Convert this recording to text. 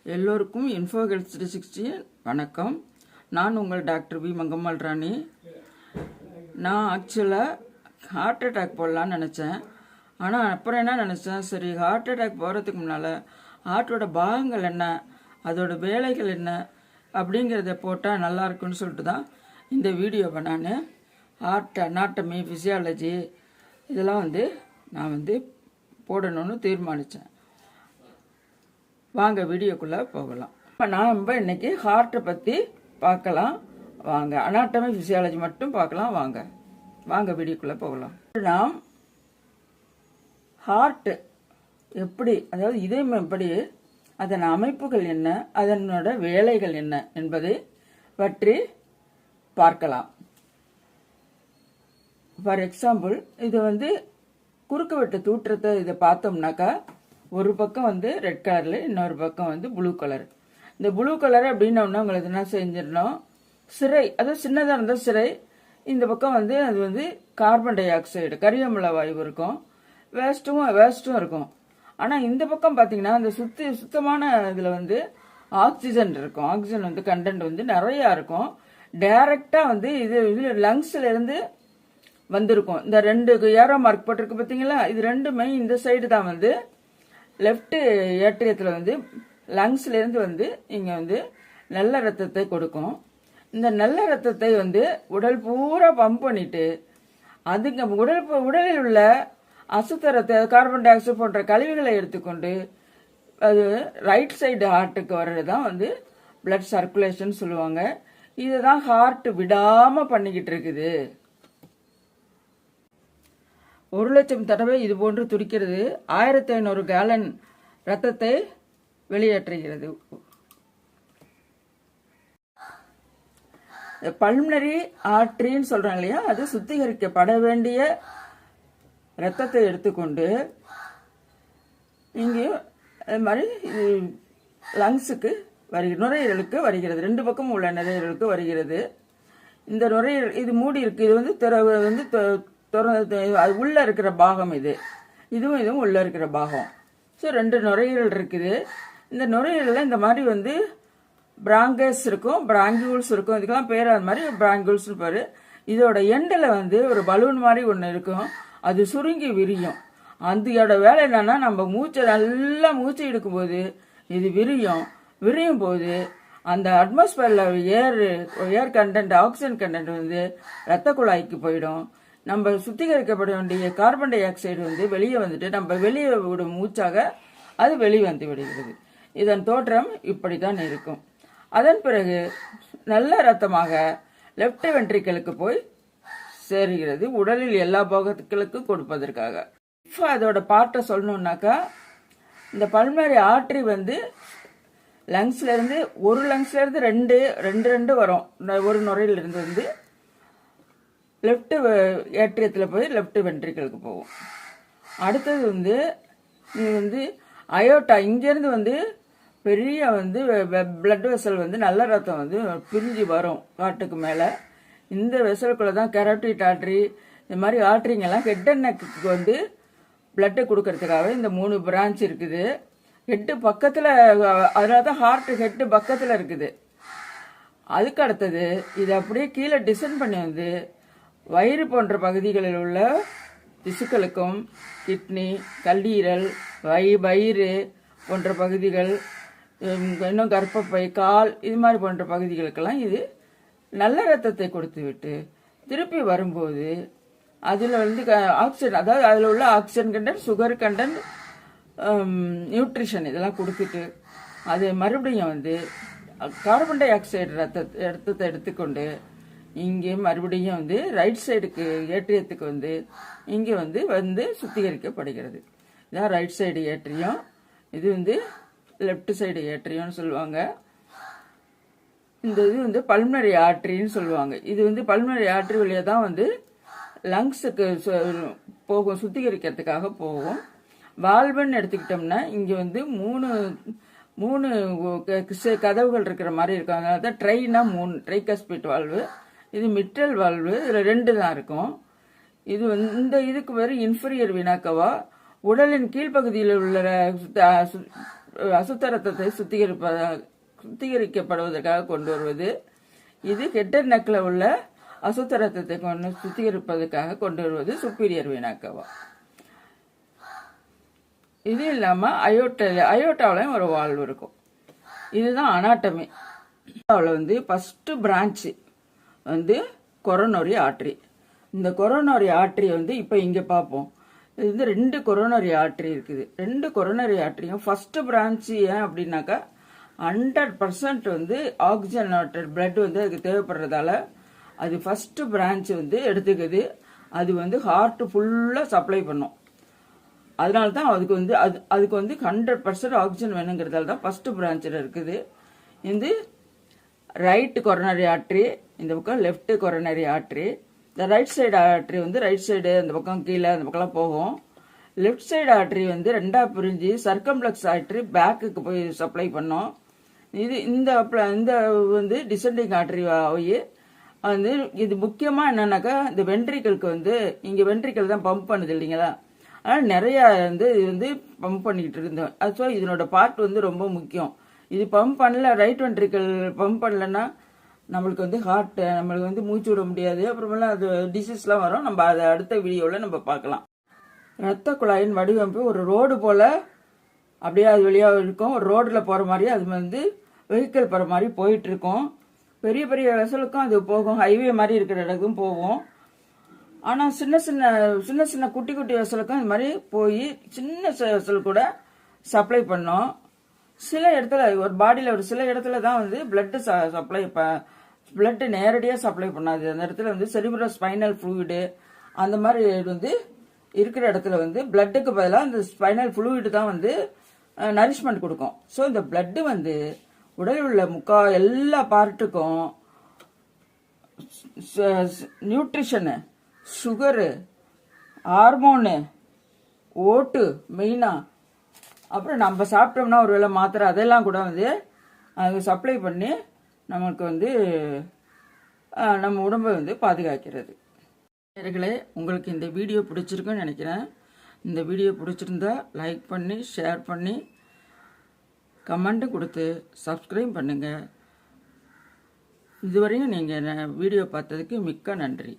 எல்லோருக்கும் info health 360 வணக்கம். நான் உங்கள் டாக்டர் வி மங்கம்மாள் ராணி. நான் ஆக்சுவலாக ஹார்ட் அட்டாக் போடலான்னு நினச்சேன். ஆனால் அப்புறம் என்ன நினச்சேன், சரி ஹார்ட் அட்டாக் போகிறதுக்கு முன்னால் ஹார்ட்டோட பாகங்கள் என்ன, அதோட வேலைகள் என்ன அப்படிங்கிறத போட்டால் நல்லா இருக்குன்னு சொல்லிட்டு தான் இந்த வீடியோவை நான் ஹார்ட் அனாட்டமி, ஃபிசியாலஜி இதெல்லாம் நான் போடணும்னு தீர்மானித்தேன். வாங்க வீடியோக்குள்ளே போகலாம். இப்போ நாம் இன்னைக்கு ஹார்ட்டை பற்றி பார்க்கலாம் வாங்க. அனாட்டமி ஃபிசியாலஜி மட்டும் பார்க்கலாம் வாங்க வீடியோக்குள்ளே போகலாம். நாம் ஹார்ட்டு எப்படி, அதாவது இதயம் எப்படி, அதன் அமைப்புகள் என்ன, அதனோட வேலைகள் என்ன என்பதை பற்றி பார்க்கலாம். ஃபார் எக்ஸாம்பிள், இது குறுக்கு வெட்டு தூற்றத்தை இதை பார்த்தோம்னாக்கா ஒரு பக்கம் ரெட் கலரில், இன்னொரு பக்கம் ப்ளூ கலர். இந்த ப்ளூ கலர் அப்படின்னோம்னா உங்களுக்கு என்ன செஞ்சிடணும், சிரை, அதாவது சின்னதாக இருந்தால் சிரை, இந்த பக்கம் அது கார்பன் டை ஆக்சைடு, கரியமில வாயு இருக்கும், வேஸ்ட்டும் இருக்கும். ஆனால் இந்த பக்கம் பார்த்தீங்கன்னா அந்த சுத்தமான இதில் ஆக்சிஜன் இருக்கும். ஆக்சிஜன் கண்டென்ட் நிறையா இருக்கும். டைரக்டாக இது லங்ஸ்ல இருந்து வந்திருக்கும். இந்த ரெண்டு ஏரோ மார்க் போட்டிருக்கு பார்த்தீங்களா, இது ரெண்டுமே இந்த சைடு தான் லெஃப்ட் ஏற்றியத்தில் லங்ஸ்ல இருந்து இங்கே நல்ல ரத்தத்தை கொடுக்கும். இந்த நல்ல ரத்தத்தை உடல் பூரா பம்ப் பண்ணிட்டு அதுங்க உடலில் உள்ள அசுத்தரத்தை, கார்பன் டை ஆக்சைடு போன்ற கழிவுகளை எடுத்துக்கொண்டு அது ரைட் சைடு ஹார்ட்டுக்கு வர்றது தான் பிளட் சர்க்குலேஷன் சொல்லுவாங்க. இதுதான் ஹார்ட் விடாம பண்ணிக்கிட்டு இருக்குது. 1,00,000 தடவை இது போன்று துடிக்கிறது. 1500 கேலன் ரத்தத்தை வெளியேற்றுகிறது. பல்மனரி ஆர்டரின்னு சொல்றாங்க இல்லையா, அது சுத்திகரிக்கப்பட வேண்டிய ரத்தத்தை எடுத்துக்கொண்டு இங்கே அது மாதிரி இது லங்ஸுக்கு நுரையீரலுக்கு வருகிறது. ரெண்டு பக்கம் உள்ள நுரையீரலுக்கு வருகிறது. இந்த நுரையீரல் இது மூடி இருக்கு. இது அது உள்ள இருக்கிற பாகம், இதுவும் உள்ள இருக்கிற பாகம். ஸோ 2 நுரையீரல் இருக்குது. இந்த நுரையீரலில் இந்த மாதிரி பிராங்கஸ் இருக்கும், பிராங்கியூல்ஸ் இருக்கும். இதுக்கெல்லாம் பேர் அது மாதிரி பிராங்கியூல்ஸ் பேர். இதோட எண்டில் ஒரு பலூன் மாதிரி ஒன்று இருக்கும். அது சுருங்கி விரியும். அதோட வேலை என்னன்னா, நம்ம நல்லா மூச்சு எடுக்கும்போது இது விரியும் போது அந்த அட்மாஸ்பியர்ல ஏர் கண்டென்ட், ஆக்சிஜன் கண்டென்ட் ரத்த குழாய்க்கு போயிடும். நம்ம சுத்திகரிக்கப்பட வேண்டிய கார்பன் டை ஆக்சைடு வெளியே நம்ம வெளியே விடும் மூச்சாக அது வெளியே விடுகிறது. இதன் தோற்றம் இப்படித்தான் இருக்கும். அதன் பிறகு நல்ல ரத்தமாக லெப்ட் வென்ட்ரிக்கலுக்கு போய் சேருகிறது, உடலில் எல்லா பாகத்துக்களுக்கும் கொடுப்பதற்காக. இப்போ அதோட பார்ட்டை சொல்லணும்னாக்கா, இந்த பல்மனரி ஆர்டரி லங்ஸ்ல இருந்து ரெண்டு வரும். ஒரு நுரையில இருந்து லெஃப்ட் ஏற்றியத்தில் போய் லெஃப்ட் வென்ட்ரிக்கலுக்கு போகும். அடுத்தது அயோட்டா, இங்கேருந்து பெரிய பிளட் வெசல் நல்ல ரத்தம் பிரிஞ்சு வரும் காட்டுக்கு மேலே. இந்த வெசலுக்குள்ள தான் கெரோட்டிட் ஆர்டரி, இந்த மாதிரி ஆர்டரிங்கெல்லாம் ஹெட் அண்ட் நெக்கு பிளட்டு கொடுக்கறதுக்காக இந்த 3 பிரான்ச் இருக்குது. ஹெட்டு பக்கத்தில், அதனால தான் ஹார்ட் ஹெட்டு பக்கத்தில் இருக்குது. அதுக்கு அடுத்தது இது அப்படியே கீழே டிசைன் பண்ணி வயிறு போன்ற பகுதிகளில் உள்ள திசுக்களுக்கும், கிட்னி, கல்லீரல், வயிறு போன்ற பகுதிகள், இன்னும் கர்ப்பப்பை, கால், இது மாதிரி போன்ற பகுதிகளுக்கெல்லாம் இது நல்ல ரத்தத்தை கொடுத்து விட்டு திருப்பி வரும்போது அதில் ஆக்சிஜன், அதாவது அதில் உள்ள oxygen content, sugar content, nutrition இதெல்லாம் கொடுத்துட்டு அது மறுபடியும் கார்பன் டை ஆக்சைடு ரத்தத்தை எடுத்துக்கொண்டு இங்கே மறுபடியும் ரைட் சைடுக்கு ஏற்றியத்துக்கு இங்கே சுத்திகரிக்கப்படுகிறது. இதான் ரைட் சைடு ஏற்றியம். இது லெஃப்ட் சைடு ஏற்றியம்னு சொல்லுவாங்க. இந்த இது பல்மனரி ஆர்டரின்னு சொல்லுவாங்க. இது பல்மனரி ஆர்டரி வழியாக தான் லங்ஸுக்கு போகும், சுத்திகரிக்கிறதுக்காக போகும். வால்வுன்னு எடுத்துக்கிட்டோம்னா இங்கே மூணு கதவுகள் இருக்கிற மாதிரி இருக்கும். அதனால தான் ட்ரைனா 3 ட்ரைகஸ்பிட் வால்வு. இது மிட்ரல் வால்வு, இதில் 2 தான் இருக்கும். இது இதுக்கு பேர் இன்ஃபீரியர் வினாக்கவா. உடலின் கீழ்ப்பகுதியில் உள்ள அசுத்த ரத்தத்தை சுத்திகரிக்கப்படுவதற்காக கொண்டு வருவது. இது ஹெட் அண்ட் நெக்ல உள்ள அசுத்த ரத்தத்தை சுத்திகரிப்பதற்காக கொண்டு வருவது சுப்பீரியர் வீனா கவா. இது இல்லாமல் அயோட்டாவிலையும் ஒரு வால்வு இருக்கும். இதுதான் அனாட்டமி. வந்து ஃபஸ்ட்டு பிரான்ச்சு வந்து கொரோனரி ஆர்டரி. இந்த கொரோனரி ஆர்டரி வந்து இப்போ இங்கே பார்ப்போம். இது வந்து 2 கொரோனரி ஆர்டரி இருக்குது. 2 கொரோனரி ஆர்டரியும் ஃபஸ்ட்டு பிரான்ச்சு ஏன் அப்படின்னாக்கா 100% வந்து ஆக்சிஜனேட்டட் பிளட் வந்து அதுக்கு தேவைப்படுறதால அது ஃபஸ்ட்டு பிரான்ச் வந்து எடுத்துக்குது. அது வந்து ஹார்ட் ஃபுல்லாக சப்ளை பண்ணும். அதனால தான் அதுக்கு வந்து 100% ஆக்சிஜன் வேணுங்கிறதால தான் ஃபஸ்ட்டு பிரான்ச்சில் இருக்குது. இது ரைட் கொரோனரி ஆர்டரி, இந்த பக்கம் லெஃப்ட் கொரோனரி ஆர்டரி. இந்த ரைட் சைடு ஆர்டரி வந்து ரைட் சைடு அந்த பக்கம் கீழே அந்த பக்கம்லாம் போகும். லெஃப்ட் சைடு ஆர்டரி வந்து 2ஆக பிரிஞ்சு சர்க்கம்ப்ளெக்ஸ் ஆர்டரி பேக்குக்கு போய் சப்ளை பண்ணோம். இந்த வந்து டிசெண்டிங் ஆர்டரி ஆகி வந்து இது முக்கியமாக என்னன்னாக்கா இந்த வென்ட்ரிக்கலுக்கு வந்து இங்கே வென்ட்ரிக்கல் தான் பம்ப் பண்ணுது இல்லைங்களா, அதனால் நிறையா வந்து இது வந்து பம்ப் பண்ணிக்கிட்டு இருந்தோம். ஸோ இதனோட பார்ட் வந்து ரொம்ப முக்கியம். இது பம்ப் பண்ணல, ரைட் வென்ட்ரிக்கல் பம்ப் பண்ணலன்னா நம்மளுக்கு வந்து ஹார்ட் நம்மளுக்கு வந்து மூச்சு விட முடியாது. அப்புறமெல்லாம் அது டிசீஸ்லாம் வரும். நம்ம அதை அடுத்த வீடியோவில் நம்ம பார்க்கலாம். இரத்த குழாயின் வடிவமைப்பு ஒரு ரோடு போல் அப்படியே அது வழியாக இருக்கும். ஒரு ரோடில் போகிற மாதிரி அது வந்து வெஹிக்கிள் போகிற மாதிரி போயிட்டுருக்கோம். பெரிய பெரிய வெசலுக்கும் அது போகும், ஹைவே மாதிரி இருக்கிற இடத்துக்கும் போகும். ஆனால் சின்ன சின்ன குட்டி குட்டி வெசலுக்கும் இது மாதிரி போய் சின்ன வெசல் கூட சப்ளை பண்ணோம். சில இடத்துல ஒரு பாடியில் ஒரு சில இடத்துல தான் வந்து பிளட்டு சப்ளை பிளட்டு நேரடியாக சப்ளை பண்ணாது. அந்த இடத்துல வந்து செரிப்ரோ ஸ்பைனல் ஃப்ளூயிடு அந்த மாதிரி வந்து இருக்கிற இடத்துல வந்து பிளட்டுக்கு பதிலாக அந்த ஸ்பைனல் ஃப்ளூயிடு தான் வந்து நரிஷ்மெண்ட் கொடுக்கும். ஸோ இந்த பிளட்டு வந்து உடலில் உள்ள எல்லா பார்ட்டுக்கும் நியூட்ரிஷனு, சுகரு, ஹார்மோனு, ஓட்டு மெயினாக, அப்புறம் நம்ம சாப்பிட்டோம்னா ஒரு வேளை மாத்திரை அதெல்லாம் கூட வந்து அது சப்ளை பண்ணி நமக்கு வந்து நம்ம உடம்பை வந்து பாதுகாக்கிறது. நேயர்களே, உங்களுக்கு இந்த வீடியோ பிடிச்சிருக்குன்னு நினைக்கிறேன். இந்த வீடியோ பிடிச்சிருந்தா லைக் பண்ணி ஷேர் பண்ணி கமெண்ட்டு கொடுத்து சப்ஸ்கிரைப் பண்ணுங்கள். இதுவரையும் நீங்கள் வீடியோ பார்த்ததுக்கு மிக்க நன்றி.